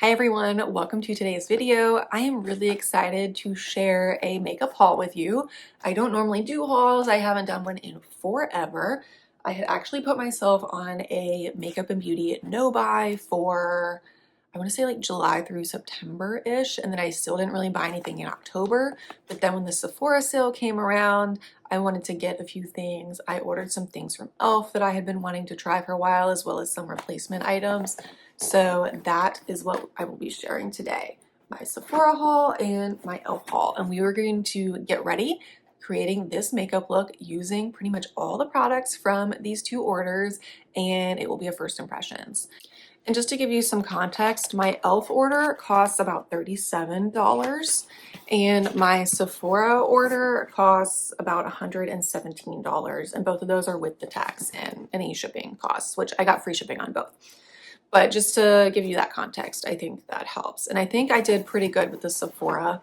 Hi everyone, welcome to today's video. I am really excited to share a makeup haul with you. I don't normally do hauls. I haven't done one in forever. I had actually put myself on a makeup and beauty no-buy for, I want to say like July through September-ish, and then I still didn't really buy anything in October. But then when the Sephora sale came around, I wanted to get a few things. I ordered some things from e.l.f. that I had been wanting to try for a while, as well as some replacement items. So that is what I will be sharing today. My Sephora haul and my e.l.f. haul. And we were going to get ready creating this makeup look using pretty much all the products from these two orders, and it will be a first impressions. And just to give you some context, my e.l.f. order costs about $37 and my Sephora order costs about $117, and both of those are with the tax and any shipping costs, which I got free shipping on both. But just to give you that context, I think that helps. And I think I did pretty good with the Sephora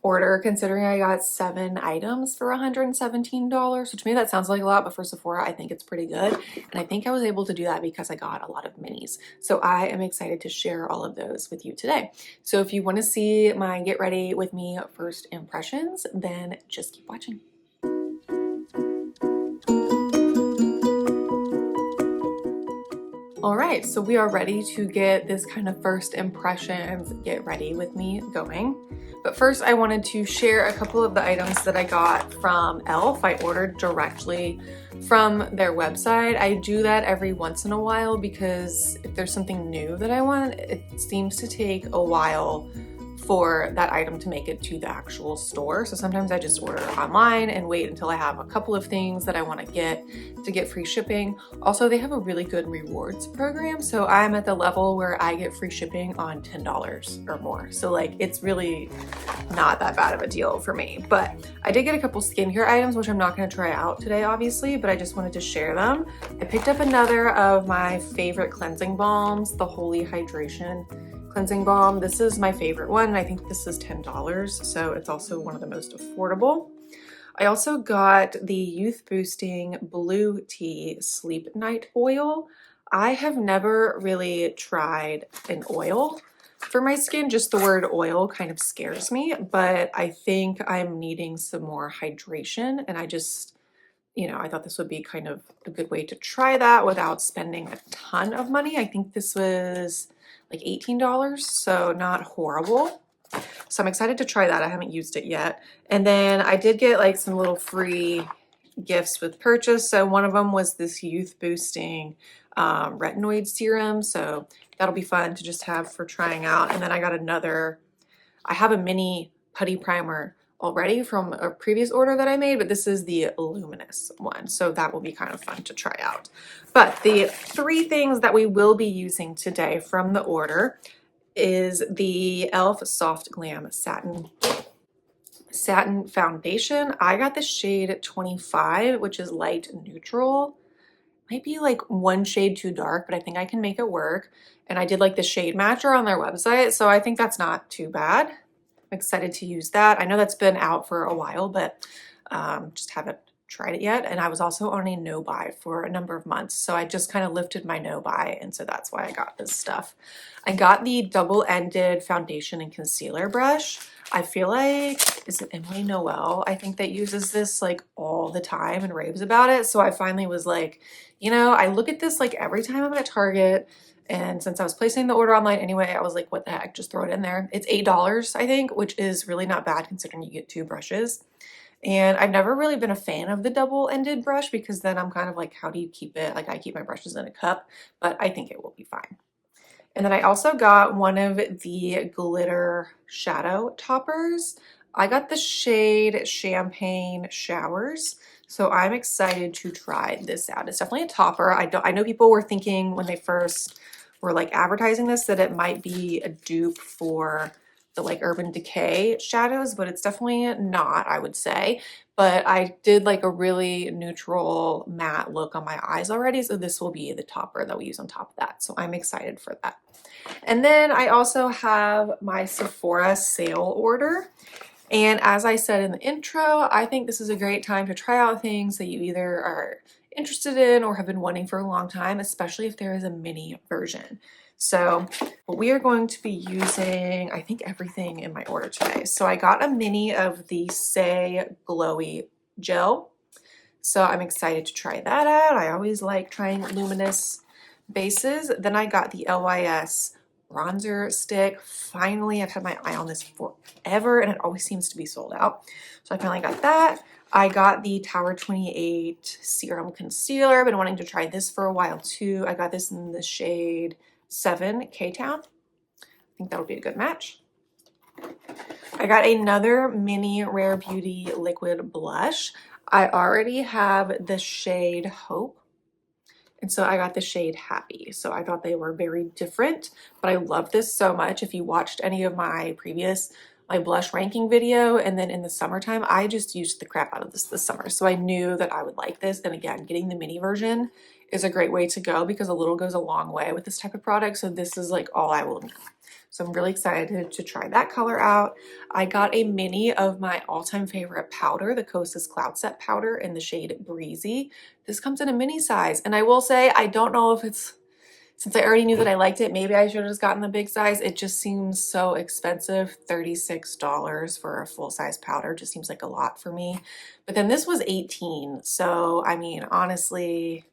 order, considering I got 7 items for $117. So to me that sounds like a lot, but for Sephora I think it's pretty good. And I think I was able to do that because I got a lot of minis. So I am excited to share all of those with you today. So if you want to see my get ready with me first impressions, then just keep watching. All right, so we are ready to get this kind of first impressions get ready with me going. But first I wanted to share a couple of the items that I got from e.l.f. I ordered directly from their website. I do that every once in a while because if there's something new that I want, it seems to take a while for that item to make it to the actual store. So sometimes I just order online and wait until I have a couple of things that I want to get free shipping. Also, they have a really good rewards program. So I'm at the level where I get free shipping on $10 or more. So like, it's really not that bad of a deal for me. But I did get a couple skincare items, which I'm not going to try out today, obviously, but I just wanted to share them. I picked up another of my favorite cleansing balms, the Holy Hydration cleansing balm. This is my favorite one, and I think this is $10, so it's also one of the most affordable. I also got the Youth Boosting Blue Tea Sleep Night Oil. I have never really tried an oil for my skin. Just the word oil kind of scares me, but I think I'm needing some more hydration, and I just, I thought this would be kind of a good way to try that without spending a ton of money. I think this was like $18, so not horrible. So I'm excited to try that. I haven't used it yet. And then I did get like some little free gifts with purchase. So one of them was this Youth Boosting retinoid serum. So that'll be fun to just have for trying out. And then I got another, I have a mini putty primer already from a previous order that I made, but this is the luminous one, so that will be kind of fun to try out. But the 3 things that we will be using today from the order is the e.l.f. Soft Glam Satin Foundation. I got the shade 25, which is light neutral. Might be like 1 shade too dark, but I think I can make it work. And I did like the shade matcher on their website, so I think that's not too bad. I'm excited to use that. I know that's been out for a while, but just haven't tried it yet. And I was also on a no-buy for a number of months, so I just kind of lifted my no-buy, and so that's why I got this stuff. I got the double-ended foundation and concealer brush. I feel like, is it Emily Noel? I think that uses this like all the time and raves about it. So I finally was like, I look at this like every time I'm at Target. And since I was placing the order online anyway, I was like, what the heck, just throw it in there. It's $8, I think, which is really not bad considering you get 2 brushes. And I've never really been a fan of the double-ended brush because then I'm kind of like, how do you keep it? Like I keep my brushes in a cup, but I think it will be fine. And then I also got one of the glitter shadow toppers. I got the shade Champagne Showers. So I'm excited to try this out. It's definitely a topper. I know people were thinking when they first were like advertising this that it might be a dupe for the like Urban Decay shadows, but it's definitely not, I would say. But I did like a really neutral matte look on my eyes already, so this will be the topper that we use on top of that. So I'm excited for that. And then I also have my Sephora sale order. And as I said in the intro, I think this is a great time to try out things that you either are interested in or have been wanting for a long time, especially if there is a mini version. So we are going to be using, I think, everything in my order today. So I got a mini of the Say Glowy Gel. So I'm excited to try that out. I always like trying luminous bases. Then I got the LYS bronzer stick. Finally, I've had my eye on this forever and it always seems to be sold out. So I finally got that. I got the Tower 28 Serum Concealer. I've been wanting to try this for a while too. I got this in the shade 7 K-Town. I think that would be a good match. I got another mini Rare Beauty liquid blush. I already have the shade Hope, and so I got the shade Happy. So I thought they were very different, but I love this so much. If you watched any of my previous blush ranking video, and then in the summertime, I just used the crap out of this summer. So I knew that I would like this. And again, getting the mini version is a great way to go because a little goes a long way with this type of product. So this is like all I will need. So I'm really excited to try that color out. I got a mini of my all-time favorite powder, the Kosas Cloud Set powder in the shade Breezy. This comes in a mini size. And I will say, I don't know if it's, since I already knew that I liked it, maybe I should have just gotten the big size. It just seems so expensive. $36 for a full-size powder just seems like a lot for me. But then this was $18. So, I mean, honestly,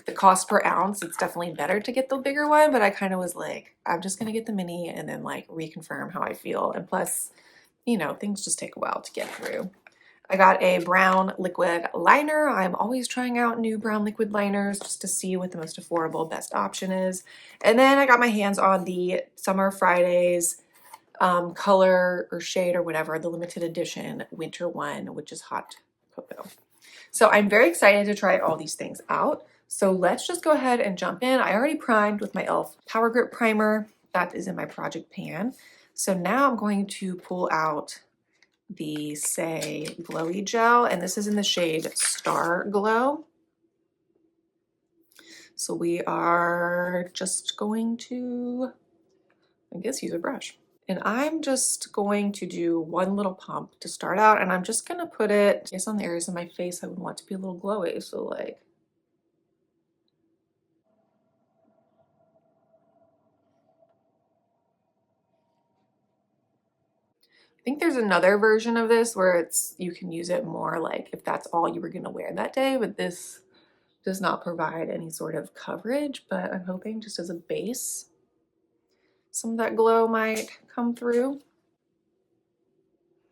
the cost per ounce, it's definitely better to get the bigger one, but I kind of was like, I'm just gonna get the mini and then like reconfirm how I feel. And plus, you know, things just take a while to get through. I got a brown liquid liner. I'm always trying out new brown liquid liners just to see what the most affordable best option is. And then I got my hands on the Summer Fridays color or shade or whatever, the limited edition winter one, which is hot cocoa. So I'm very excited to try all these things out. So let's just go ahead and jump in. I already primed with my e.l.f. Power Grip Primer. That is in my project pan. So now I'm going to pull out the Say Glowy Gel, and this is in the shade Star Glow. So we are just going to, I guess, use a brush. And I'm just going to do one little pump to start out, and I'm just gonna put it, I guess, on the areas of my face I would want to be a little glowy. So like, I think there's another version of this where it's, you can use it more like if that's all you were gonna wear that day, but this does not provide any sort of coverage, but I'm hoping just as a base, some of that glow might come through. I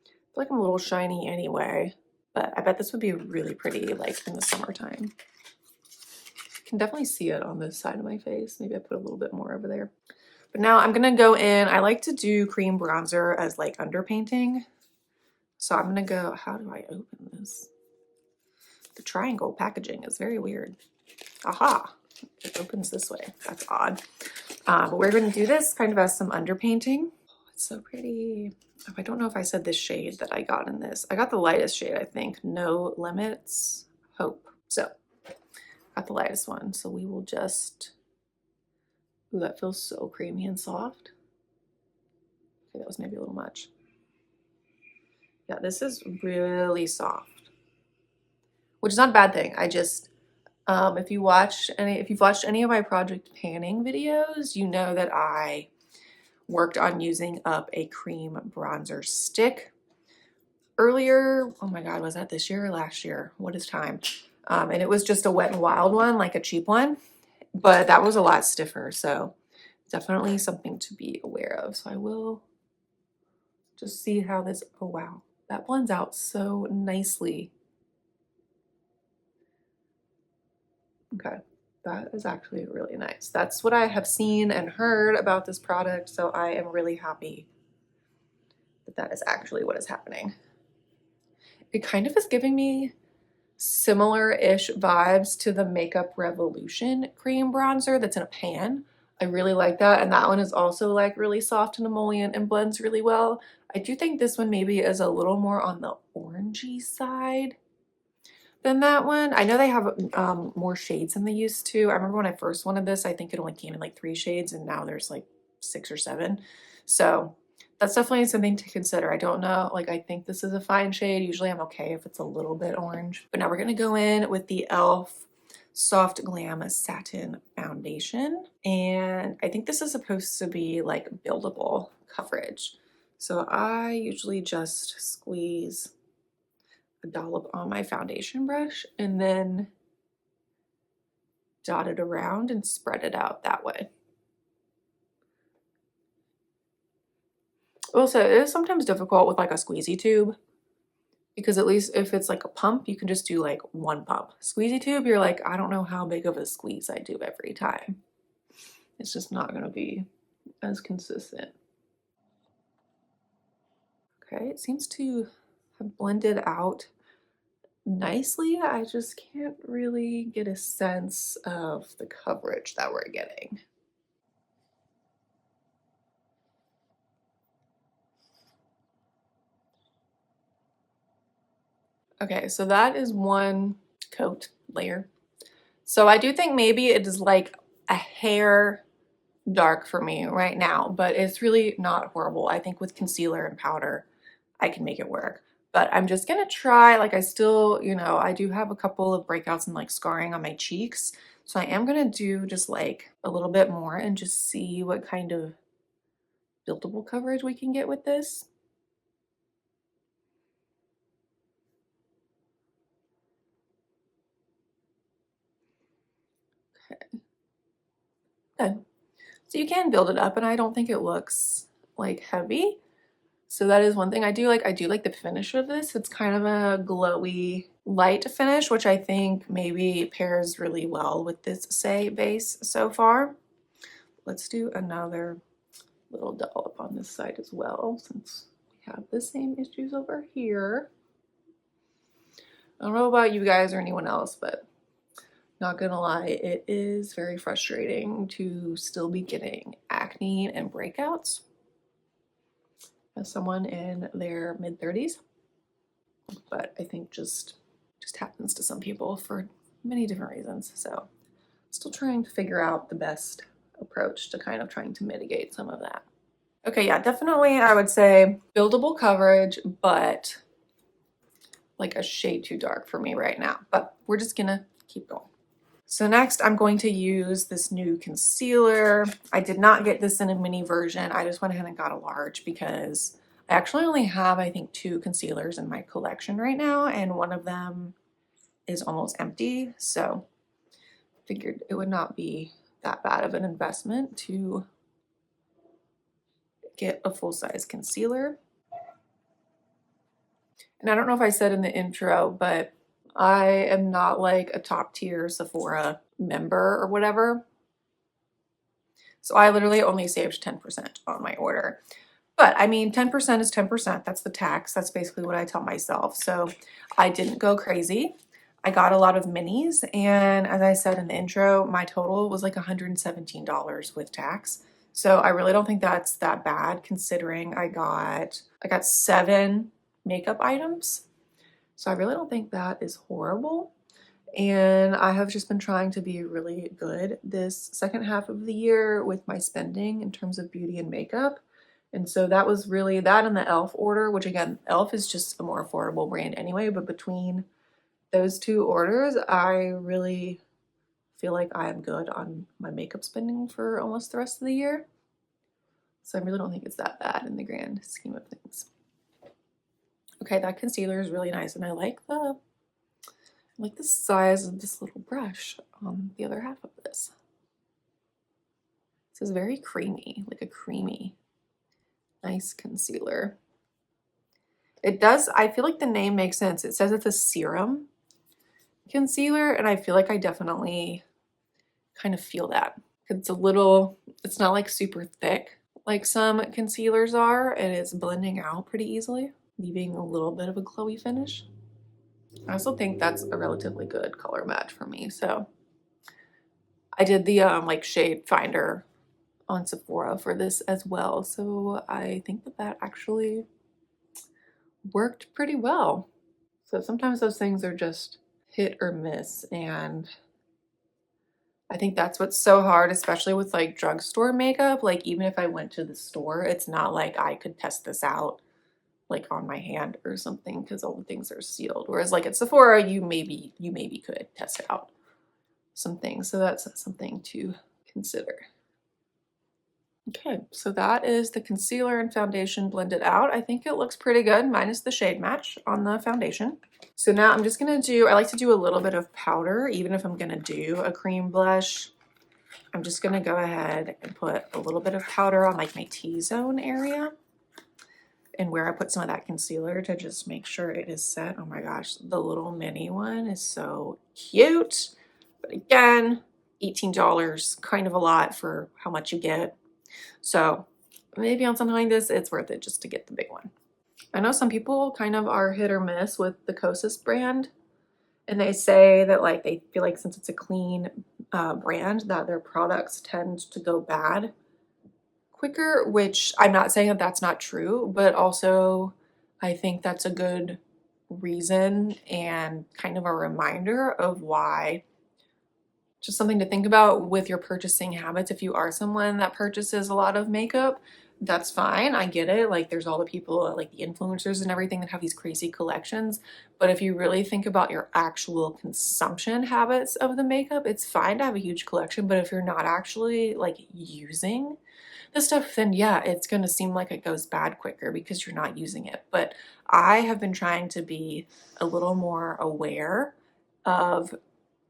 feel like I'm a little shiny anyway, but I bet this would be really pretty like in the summertime. Can definitely see it on this side of my face. Maybe I put a little bit more over there. But now I'm gonna go in, I like to do cream bronzer as like underpainting. So I'm gonna go, how do I open this? The triangle packaging is very weird. Aha, it opens this way. That's odd. But we're gonna do this kind of as some underpainting. Oh, it's so pretty. Oh, I don't know if I said this shade that I got in this. I got the lightest shade, I think. No Limits Hope. So, got the lightest one. So we will just, ooh, that feels so creamy and soft. Okay, that was maybe a little much. Yeah, this is really soft, which is not a bad thing. I just, if you've watched any of my project panning videos, you know that I worked on using up a cream bronzer stick earlier. Oh my God, was that this year or last year? What is time? And it was just a Wet n Wild one, like a cheap one, but that was a lot stiffer. So definitely something to be aware of. So I will just see how this, oh wow, that blends out so nicely. Okay, that is actually really nice. That's what I have seen and heard about this product, so I am really happy that that is actually what is happening. It kind of is giving me similar-ish vibes to the Makeup Revolution cream bronzer that's in a pan. I really like that, and that one is also like really soft and emollient and blends really well. I do think this one maybe is a little more on the orangey side than that one. I know they have more shades than they used to. I remember when I first wanted this, I think it only came in like 3 shades, and now there's like 6 or 7. So that's definitely something to consider. I don't know, like I think this is a fine shade. Usually I'm okay if it's a little bit orange. But now we're gonna go in with the e.l.f. Soft Glam Satin Foundation. And I think this is supposed to be like buildable coverage. So I usually just squeeze a dollop on my foundation brush and then dot it around and spread it out that way. Also, it is sometimes difficult with like a squeezy tube, because at least if it's like a pump, you can just do like one pump. Squeezy tube, you're like, I don't know how big of a squeeze I do every time. It's just not gonna be as consistent. Okay, it seems to have blended out nicely. I just can't really get a sense of the coverage that we're getting. Okay, so that is one coat layer. So I do think maybe it is like a hair dark for me right now, but it's really not horrible. I think with concealer and powder, I can make it work. But I'm just gonna try, like I still, you know, I do have a couple of breakouts and like scarring on my cheeks. So I am gonna do just like a little bit more and just see what kind of buildable coverage we can get with this. Okay. Good. So you can build it up and I don't think it looks like heavy. So that is one thing I do like. I do like the finish of this. It's kind of a glowy light finish, which I think maybe pairs really well with this Say base so far. Let's do another little dollop on this side as well, since we have the same issues over here. I don't know about you guys or anyone else, but not gonna lie, it is very frustrating to still be getting acne and breakouts as someone in their mid-30s. But I think just happens to some people for many different reasons. So still trying to figure out the best approach to kind of trying to mitigate some of that. Okay, yeah, definitely I would say buildable coverage, but like a shade too dark for me right now. But we're just gonna keep going. So next I'm going to use this new concealer. I did not get this in a mini version. I just went ahead and got a large because I actually only have, I think, 2 concealers in my collection right now, and one of them is almost empty. So figured it would not be that bad of an investment to get a full-size concealer. And I don't know if I said in the intro, but I am not like a top tier Sephora member or whatever. So I literally only saved 10% on my order. But I mean, 10% is 10%. That's the tax. That's basically what I tell myself. So I didn't go crazy. I got a lot of minis. And as I said in the intro, my total was like $117 with tax. So I really don't think that's that bad considering I got 7 makeup items. So I really don't think that is horrible. And I have just been trying to be really good this second half of the year with my spending in terms of beauty and makeup. And so that was really that and the e.l.f. order, which again, e.l.f. is just a more affordable brand anyway, but between those 2 orders, I really feel like I am good on my makeup spending for almost the rest of the year. So I really don't think it's that bad in the grand scheme of things. Okay, that concealer is really nice, and I like the size of this little brush on the other half of this. This is very creamy, like a creamy, nice concealer. It does, I feel like the name makes sense. It says it's a serum concealer, and I feel like I definitely kind of feel that. It's a little, it's not like super thick like some concealers are, and it's blending out pretty easily, leaving a little bit of a glowy finish. I also think that's a relatively good color match for me. So I did the like shade finder on Sephora for this as well. So I think that actually worked pretty well. So sometimes those things are just hit or miss, and I think that's what's so hard, especially with like drugstore makeup. Like even if I went to the store, it's not like I could test this out like on my hand or something because all the things are sealed. Whereas like at Sephora, you maybe could test it out. some things. So that's something to consider. Okay, so that is the concealer and foundation blended out. I think it looks pretty good, minus the shade match on the foundation. So now I'm just gonna do, I like to do a little bit of powder, even if I'm gonna do a cream blush. I'm just gonna go ahead and put a little bit of powder on like my T-zone area and where I put some of that concealer to just make sure it is set. Oh my gosh, the little mini one is so cute. But again, $18, kind of a lot for how much you get. So maybe on something like this, it's worth it just to get the big one. I know some people kind of are hit or miss with the Kosas brand, and they say that like they feel like since it's a clean brand that their products tend to go bad quicker, which I'm not saying that that's not true, but also I think that's a good reason and kind of a reminder of why. Just something to think about with your purchasing habits. If you are someone that purchases a lot of makeup, that's fine. I get it. Like there's all the people like the influencers and everything that have these crazy collections. But if you really think about your actual consumption habits of the makeup, it's fine to have a huge collection. But if you're not actually like using the stuff, then yeah, it's going to seem like it goes bad quicker because you're not using it. But I have been trying to be a little more aware of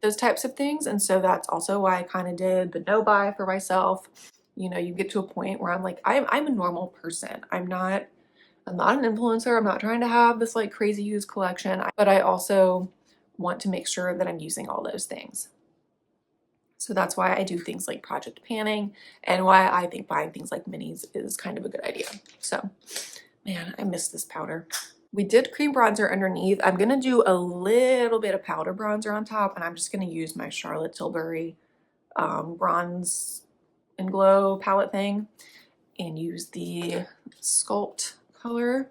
those types of things. And so that's also why I kind of did the no buy for myself. You know, you get to a point where I'm like, I'm a normal person. I'm not an influencer. I'm not trying to have this like crazy used collection, but I also want to make sure that I'm using all those things. So that's why I do things like project panning and why I think buying things like minis is kind of a good idea. So, man, I miss this powder. We did cream bronzer underneath. I'm gonna do a little bit of powder bronzer on top, and I'm just gonna use my Charlotte Tilbury Bronze and Glow palette thing and use the Sculpt color.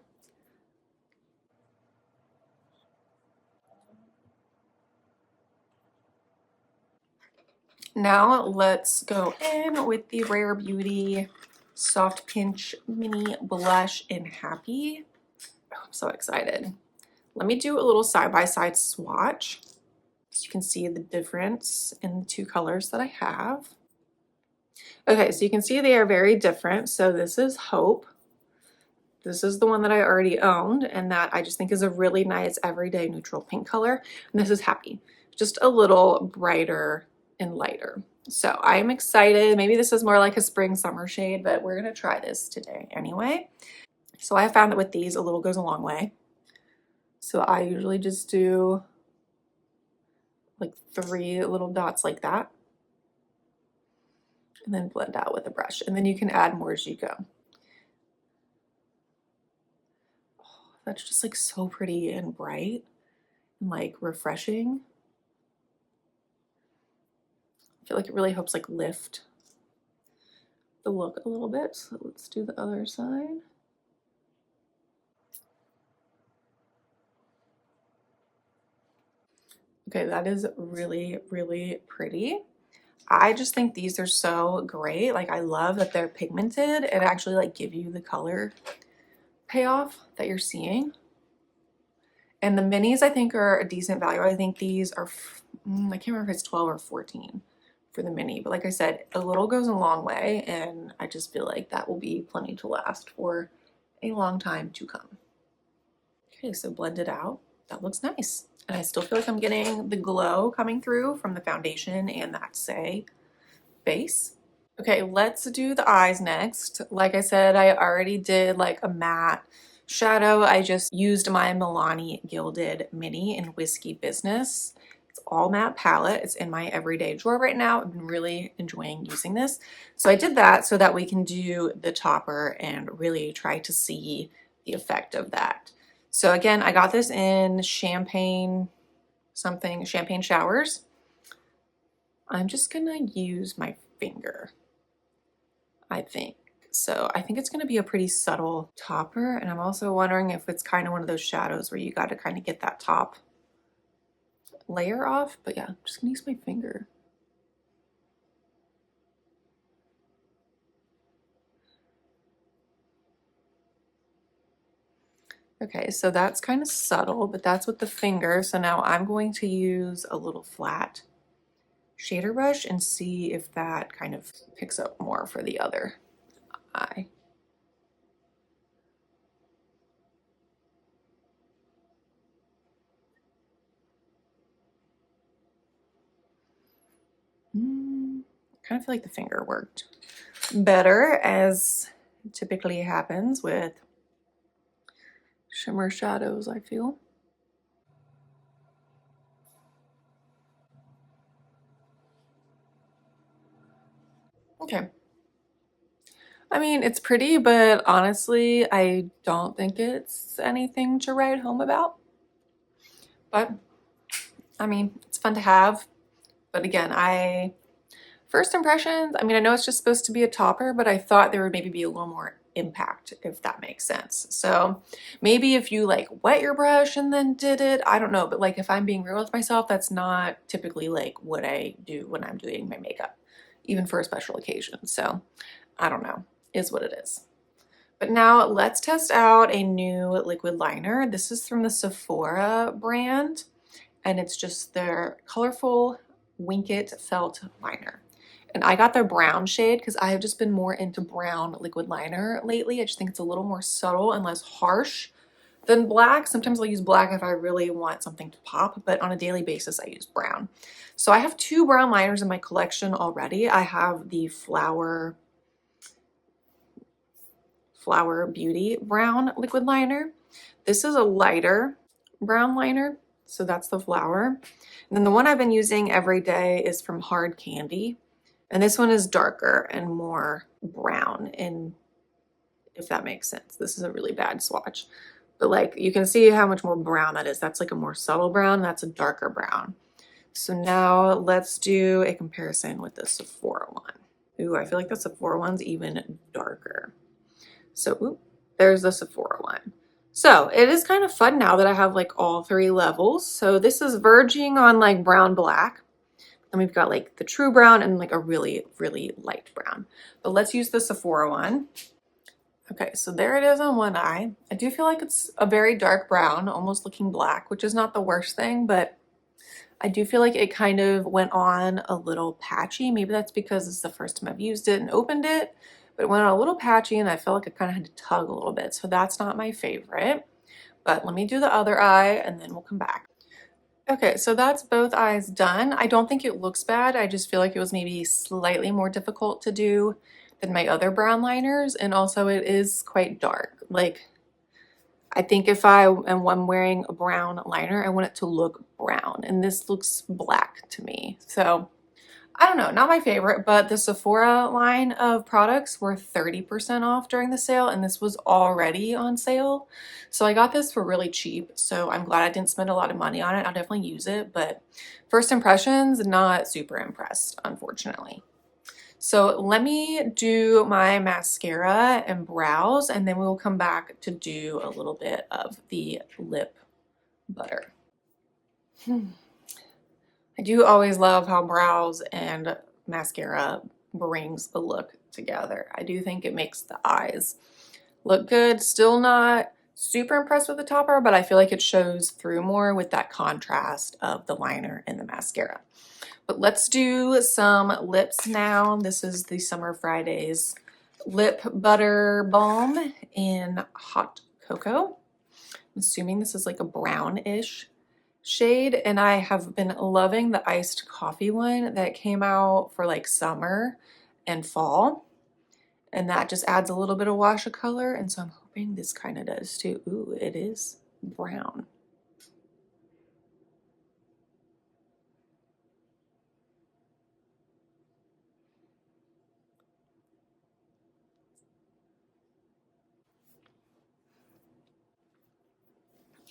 Now let's go in with the Rare Beauty Soft Pinch Mini Blush in Happy. Oh, I'm so excited. Let me do a little side-by-side swatch so you can see the difference in the two colors that I have. Okay, so you can see they are very different. So this is Hope. This is the one that I already owned and that I just think is a really nice everyday neutral pink color. And this is Happy, just a little brighter and lighter. So I'm excited. Maybe this is more like a spring summer shade, but we're gonna try this today anyway. So I found that with these, a little goes a long way. So I usually just do like 3 little dots like that and then blend out with a brush. And then you can add more as you go. Oh, that's just like so pretty and bright and like refreshing. I feel like it really helps like lift the look a little bit. So let's do the other side. Okay, that is really, really pretty. I just think these are so great. Like I love that they're pigmented and actually like give you the color payoff that you're seeing. And the minis I think are a decent value. I think these are, I can't remember if it's 12 or 14 for the mini, but like I said, a little goes a long way and I just feel like that will be plenty to last for a long time to come. Okay, so blend it out. That looks nice. And I still feel like I'm getting the glow coming through from the foundation and that Say base. Okay, let's do the eyes next. Like I said, I already did like a matte shadow. I just used my Milani Gilded Mini in Whiskey Business. It's all matte palette. It's in my everyday drawer right now. I've been really enjoying using this. So I did that so that we can do the topper and really try to see the effect of that. So again, I got this in Champagne Showers. I'm just gonna use my finger, I think. So I think it's gonna be a pretty subtle topper. And I'm also wondering if it's kind of one of those shadows where you gotta kind of get that top layer off. But yeah, I'm just gonna use my finger. Okay, so that's kind of subtle, but that's with the finger. So now I'm going to use a little flat shader brush and see if that kind of picks up more for the other eye. Kind of feel like the finger worked better, as typically happens with shimmer shadows, I feel. Okay. I mean, it's pretty, but honestly, I don't think it's anything to write home about. But I mean, it's fun to have. But again, first impressions, I mean, I know it's just supposed to be a topper, but I thought there would maybe be a little more impact, if that makes sense. So maybe if you like wet your brush and then did it, I don't know. But like if I'm being real with myself, that's not typically like what I do when I'm doing my makeup, even for a special occasion. So I don't know, is what it is. But now let's test out a new liquid liner. This is from the Sephora brand, and it's just their colorful Wink It Felt Liner. And I got the brown shade because I have just been more into brown liquid liner lately. I just think it's a little more subtle and less harsh than black. Sometimes I'll use black if I really want something to pop, but on a daily basis, I use brown. So I have two brown liners in my collection already. I have the Flower Beauty brown liquid liner. This is a lighter brown liner, so that's the Flower. And then the one I've been using every day is from Hard Candy. And this one is darker and more brown, and if that makes sense. This is a really bad swatch. But like you can see how much more brown that is. That's like a more subtle brown. That's a darker brown. So now let's do a comparison with the Sephora one. Ooh, I feel like the Sephora one's even darker. So there's the Sephora one. So it is kind of fun now that I have like all three levels. So this is verging on like brown black. And we've got like the true brown and like a really, really light brown. But let's use the Sephora one. Okay, so there it is on one eye. I do feel like it's a very dark brown, almost looking black, which is not the worst thing, but I do feel like it kind of went on a little patchy. Maybe that's because it's the first time I've used it and opened it, but it went on a little patchy and I felt like I kind of had to tug a little bit. So that's not my favorite, but let me do the other eye and then we'll come back. Okay, so that's both eyes done. I don't think it looks bad. I just feel like it was maybe slightly more difficult to do than my other brown liners. And also it is quite dark. Like, I think if I'm wearing a brown liner, I want it to look brown. And this looks black to me. So I don't know, not my favorite, but the Sephora line of products were 30% off during the sale, and this was already on sale. So I got this for really cheap, so I'm glad I didn't spend a lot of money on it. I'll definitely use it, but first impressions, not super impressed, unfortunately. So let me do my mascara and brows, and then we will come back to do a little bit of the lip butter. I do always love how brows and mascara brings the look together. I do think it makes the eyes look good. Still not super impressed with the topper, but I feel like it shows through more with that contrast of the liner and the mascara. But let's do some lips now. This is the Summer Fridays Lip Butter Balm in Hot Cocoa. I'm assuming this is like a brownish shade, and I have been loving the iced coffee one that came out for like summer and fall, and that just adds a little bit of wash of color, and so I'm hoping this kind of does too. Ooh, it is brown.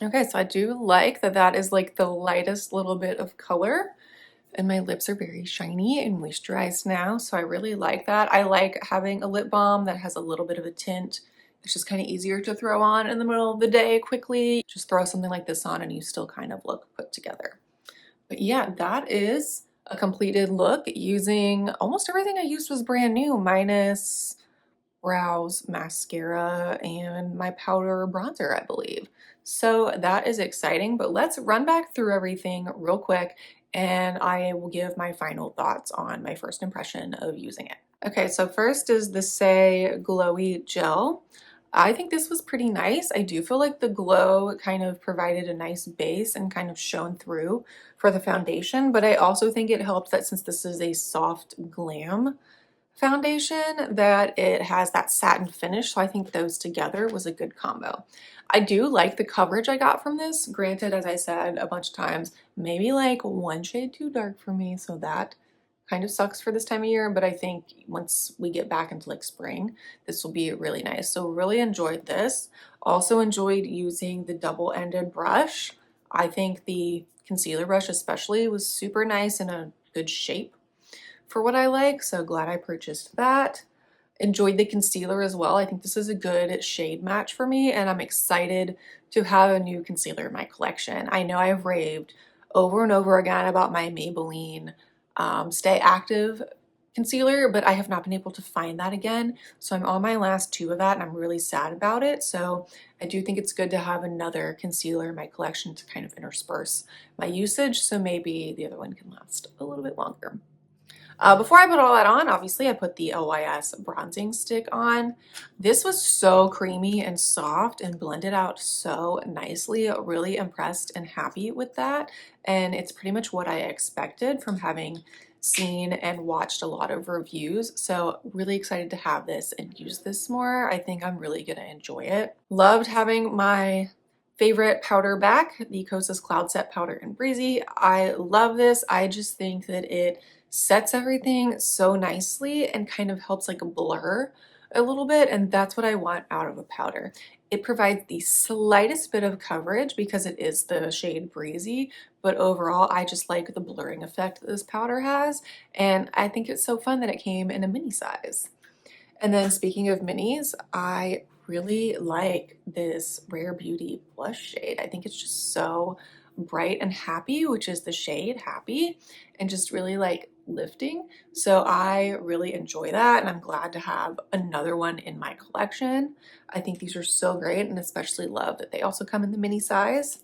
Okay, so I do like that that is like the lightest little bit of color. And my lips are very shiny and moisturized now, so I really like that. I like having a lip balm that has a little bit of a tint. It's just kind of easier to throw on in the middle of the day quickly. Just throw something like this on and you still kind of look put together. But yeah, that is a completed look using almost everything I used was brand new, minus brows, mascara, and my powder bronzer, I believe. So that is exciting, but let's run back through everything real quick and I will give my final thoughts on my first impression of using it. Okay, so first is the Say Glowy Gel. I think this was pretty nice. I do feel like the glow kind of provided a nice base and kind of shone through for the foundation, but I also think it helps that since this is a soft glam foundation, that it has that satin finish, so I think those together was a good combo. I do like the coverage I got from this. Granted, as I said a bunch of times, maybe like one shade too dark for me, so that kind of sucks for this time of year, but I think once we get back into like spring, this will be really nice. So really enjoyed this. Also enjoyed using the double-ended brush. I think the concealer brush especially was super nice and a good shape for what I like, so glad I purchased that. Enjoyed the concealer as well. I think this is a good shade match for me, and I'm excited to have a new concealer in my collection. I know I've raved over and over again about my Maybelline Stay Active concealer, but I have not been able to find that again. So I'm on my last two of that, and I'm really sad about it. So I do think it's good to have another concealer in my collection to kind of intersperse my usage, so maybe the other one can last a little bit longer. Before I put all that on, obviously I put the OYS bronzing stick on. This was so creamy and soft and blended out so nicely. Really impressed and happy with that. And it's pretty much what I expected from having seen and watched a lot of reviews. So really excited to have this and use this more. I think I'm really gonna enjoy it. Loved having my favorite powder back, the Kosas Cloud Set Powder in Breezy. I love this. I just think that it sets everything so nicely and kind of helps like blur a little bit, and that's what I want out of a powder. It provides the slightest bit of coverage because it is the shade Breezy, but overall I just like the blurring effect that this powder has, and I think it's so fun that it came in a mini size. And then speaking of minis, I really like this Rare Beauty blush shade. I think it's just so bright and happy, which is the shade Happy, and just really like lifting. So I really enjoy that, and I'm glad to have another one in my collection. I think these are so great, and especially love that they also come in the mini size.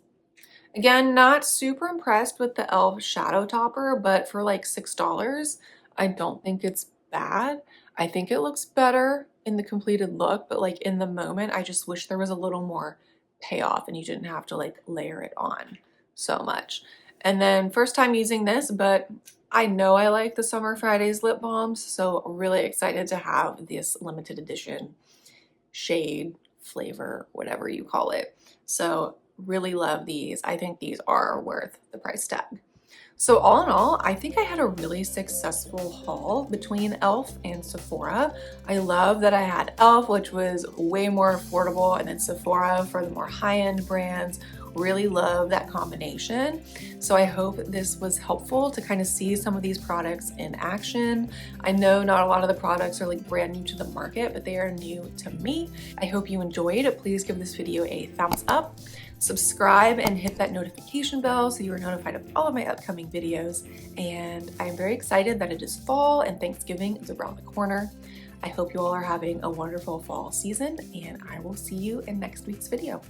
Again, not super impressed with the e.l.f. Shadow Topper, but for like $6, I don't think it's bad. I think it looks better in the completed look, but like in the moment, I just wish there was a little more payoff and you didn't have to like layer it on so much. And then first time using this, but I know I like the Summer Fridays lip balms, so really excited to have this limited edition shade, flavor, whatever you call it. So really love these. I think these are worth the price tag. So all in all, I think I had a really successful haul between e.l.f. and Sephora. I love that I had e.l.f., which was way more affordable, and then Sephora for the more high-end brands. Really love that combination. So I hope this was helpful to kind of see some of these products in action. I know not a lot of the products are like brand new to the market, but they are new to me. I hope you enjoyed. Please give this video a thumbs up, subscribe, and hit that notification bell so you are notified of all of my upcoming videos. And I'm very excited that it is fall and Thanksgiving is around the corner. I hope you all are having a wonderful fall season, and I will see you in next week's video.